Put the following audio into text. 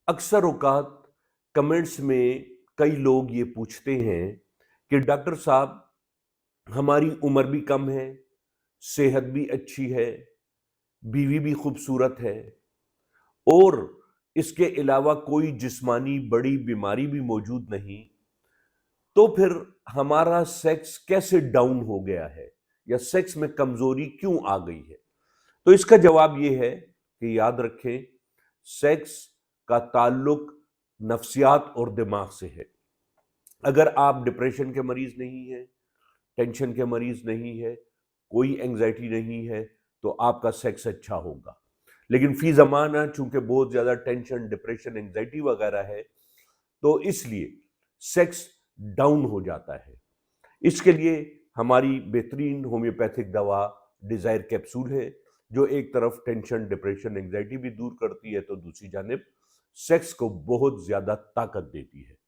اکثر اوقات کمنٹس میں کئی لوگ یہ پوچھتے ہیں کہ ڈاکٹر صاحب ہماری عمر بھی کم ہے، صحت بھی اچھی ہے، بیوی بھی خوبصورت ہے اور اس کے علاوہ کوئی جسمانی بڑی بیماری بھی موجود نہیں، تو پھر ہمارا سیکس کیسے ڈاؤن ہو گیا ہے یا سیکس میں کمزوری کیوں آ گئی ہے؟ تو اس کا جواب یہ ہے کہ یاد رکھیں، سیکس کا تعلق نفسیات اور دماغ سے ہے۔ اگر آپ ڈپریشن کے مریض نہیں ہیں، ٹینشن کے مریض نہیں ہے، کوئی اینگزائٹی نہیں ہے، تو آپ کا سیکس اچھا ہوگا۔ لیکن فی زمانہ چونکہ بہت زیادہ ٹینشن، ڈپریشن، اینگزائٹی وغیرہ ہے، تو اس لیے سیکس ڈاؤن ہو جاتا ہے۔ اس کے لیے ہماری بہترین ہومیوپیتھک دوا ڈیزائر کیپسول ہے، جو ایک طرف ٹینشن، ڈپریشن، اینگزائٹی بھی دور کرتی ہے، تو دوسری جانب سیکس کو بہت زیادہ طاقت دیتی ہے۔